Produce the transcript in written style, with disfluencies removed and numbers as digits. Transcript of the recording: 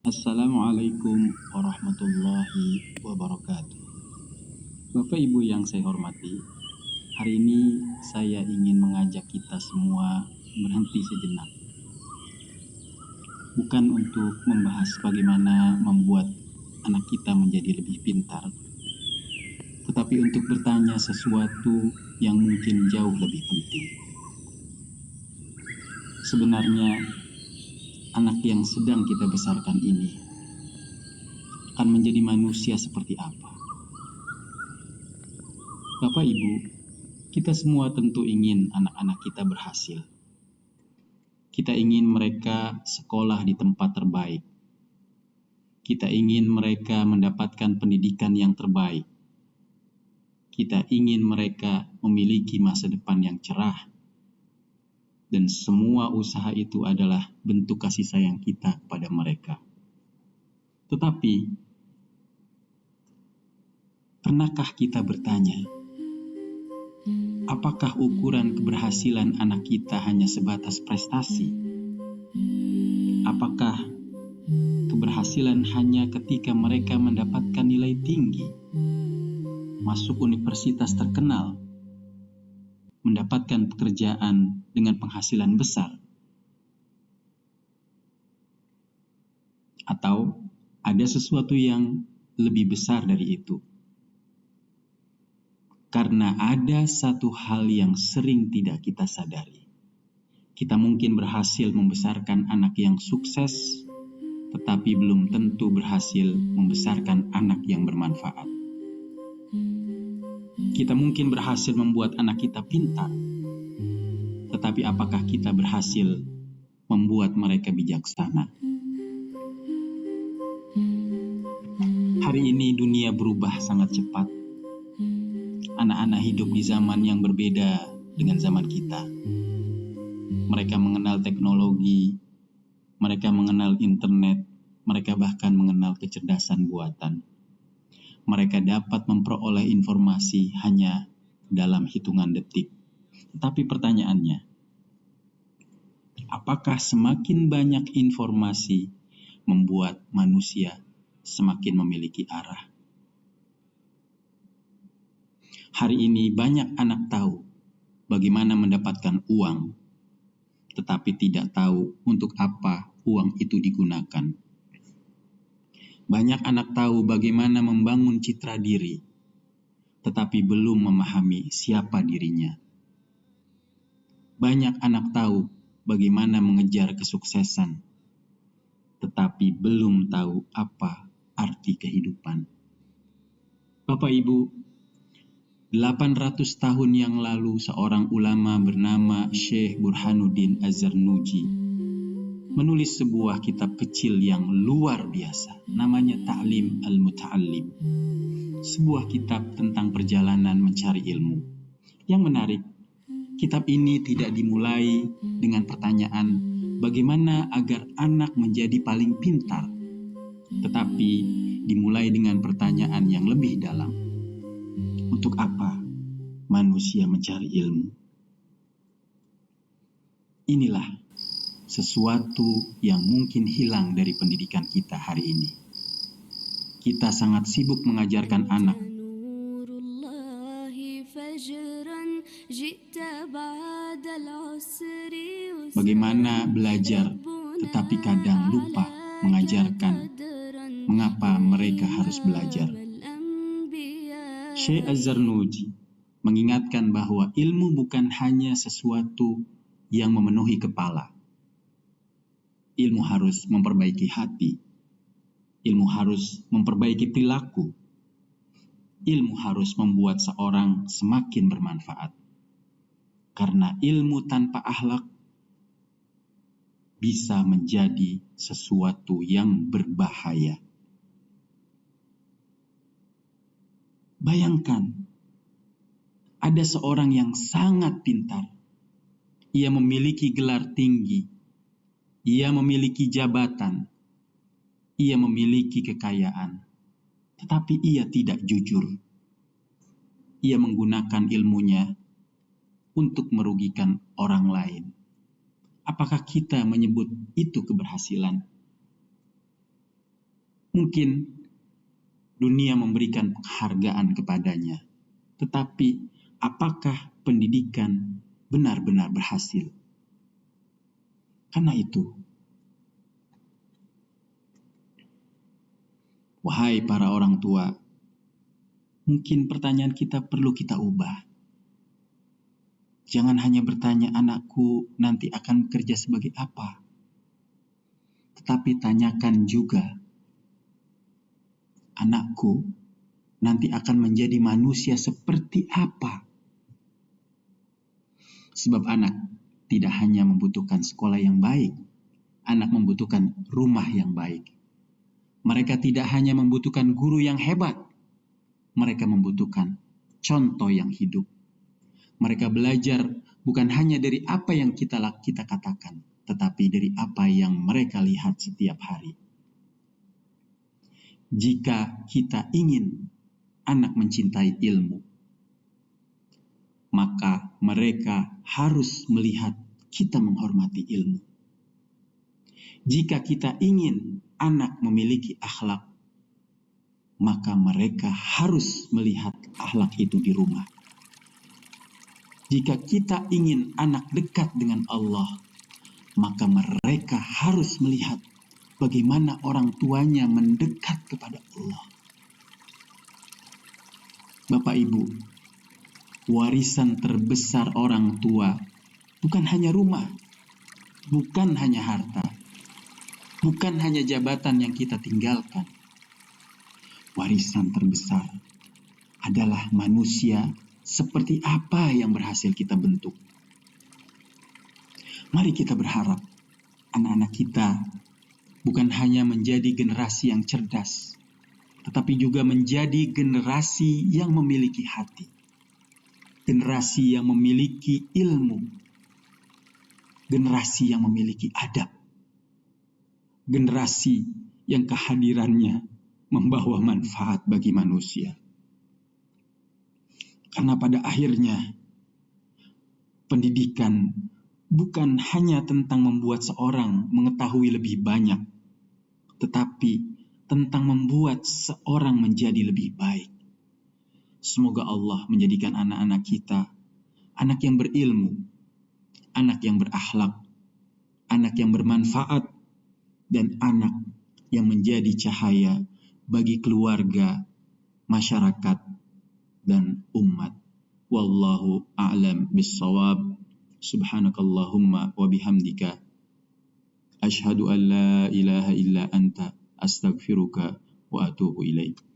Assalamualaikum warahmatullahi wabarakatuh. Bapak Ibu yang saya hormati, hari ini saya ingin mengajak kita semua berhenti sejenak. Bukan untuk membahas bagaimana membuat anak kita menjadi lebih pintar, tetapi untuk bertanya sesuatu yang mungkin jauh lebih penting. Sebenarnya, anak yang sedang kita besarkan ini akan menjadi manusia seperti apa? Bapak Ibu, kita semua tentu ingin anak-anak kita berhasil. Kita ingin mereka sekolah di tempat terbaik. Kita ingin mereka mendapatkan pendidikan yang terbaik. Kita ingin mereka memiliki masa depan yang cerah. Dan semua usaha itu adalah bentuk kasih sayang kita kepada mereka. Tetapi, pernahkah kita bertanya, apakah ukuran keberhasilan anak kita hanya sebatas prestasi? Apakah keberhasilan hanya ketika mereka mendapatkan nilai tinggi, masuk universitas terkenal, mendapatkan pekerjaan dengan penghasilan besar? Atau ada sesuatu yang lebih besar dari itu? Karena ada satu hal yang sering tidak kita sadari. Kita mungkin berhasil membesarkan anak yang sukses, tetapi belum tentu berhasil membesarkan anak yang bermanfaat. Kita mungkin berhasil membuat anak kita pintar, tetapi apakah kita berhasil membuat mereka bijaksana? Hari ini dunia berubah sangat cepat. Anak-anak hidup di zaman yang berbeda dengan zaman kita. Mereka mengenal teknologi, mereka mengenal internet, mereka bahkan mengenal kecerdasan buatan. Mereka dapat memperoleh informasi hanya dalam hitungan detik. Tetapi pertanyaannya, apakah semakin banyak informasi membuat manusia semakin memiliki arah? Hari ini banyak anak tahu bagaimana mendapatkan uang, tetapi tidak tahu untuk apa uang itu digunakan. Banyak anak tahu bagaimana membangun citra diri, tetapi belum memahami siapa dirinya. Banyak anak tahu bagaimana mengejar kesuksesan, tetapi belum tahu apa arti kehidupan. Bapak Ibu, 800 tahun yang lalu seorang ulama bernama Syekh Burhanuddin Az-Zarnuji menulis sebuah kitab kecil yang luar biasa, namanya Ta'lim Al-Muta'allim. Sebuah kitab tentang perjalanan mencari ilmu. Yang menarik, kitab ini tidak dimulai dengan pertanyaan bagaimana agar anak menjadi paling pintar, tetapi dimulai dengan pertanyaan yang lebih dalam. Untuk apa manusia mencari ilmu? Inilah sesuatu yang mungkin hilang dari pendidikan kita hari ini. Kita sangat sibuk mengajarkan anak bagaimana belajar, tetapi kadang lupa mengajarkan mengapa mereka harus belajar. Syekh Az-Zarnuji mengingatkan bahwa ilmu bukan hanya sesuatu yang memenuhi kepala. Ilmu harus memperbaiki hati. Ilmu harus memperbaiki perilaku. Ilmu harus membuat seorang semakin bermanfaat. Karena ilmu tanpa akhlak bisa menjadi sesuatu yang berbahaya. Bayangkan, ada seorang yang sangat pintar. Ia memiliki gelar tinggi. Ia memiliki jabatan. Ia memiliki kekayaan. Tetapi ia tidak jujur. Ia menggunakan ilmunya untuk merugikan orang lain. Apakah kita menyebut itu keberhasilan? Mungkin dunia memberikan penghargaan kepadanya, tetapi apakah pendidikan benar-benar berhasil? Karena itu, wahai para orang tua, mungkin pertanyaan kita perlu kita ubah. Jangan hanya bertanya, anakku nanti akan bekerja sebagai apa? Tetapi tanyakan juga, anakku nanti akan menjadi manusia seperti apa? Sebab anak tidak hanya membutuhkan sekolah yang baik, anak membutuhkan rumah yang baik. Mereka tidak hanya membutuhkan guru yang hebat, mereka membutuhkan contoh yang hidup. Mereka belajar bukan hanya dari apa yang kita katakan, tetapi dari apa yang mereka lihat setiap hari. Jika kita ingin anak mencintai ilmu, maka mereka harus melihat kita menghormati ilmu. Jika kita ingin anak memiliki akhlak, maka mereka harus melihat akhlak itu di rumah. Jika kita ingin anak dekat dengan Allah, maka mereka harus melihat bagaimana orang tuanya mendekat kepada Allah. Bapak Ibu, warisan terbesar orang tua bukan hanya rumah, bukan hanya harta, bukan hanya jabatan yang kita tinggalkan. Warisan terbesar adalah manusia seperti apa yang berhasil kita bentuk. Mari kita berharap anak-anak kita bukan hanya menjadi generasi yang cerdas, tetapi juga menjadi generasi yang memiliki hati, generasi yang memiliki ilmu, generasi yang memiliki adab, generasi yang kehadirannya membawa manfaat bagi manusia. Karena pada akhirnya, pendidikan bukan hanya tentang membuat seorang mengetahui lebih banyak, tetapi tentang membuat seorang menjadi lebih baik. Semoga Allah menjadikan anak-anak kita anak yang berilmu, anak yang berakhlak, anak yang bermanfaat, dan anak yang menjadi cahaya bagi keluarga, masyarakat, dan umat. Wallahu a'lam bissawab. Subhanakallahumma wa bihamdika asyhadu an la ilaha illa anta astaghfiruka wa atubu ilaik.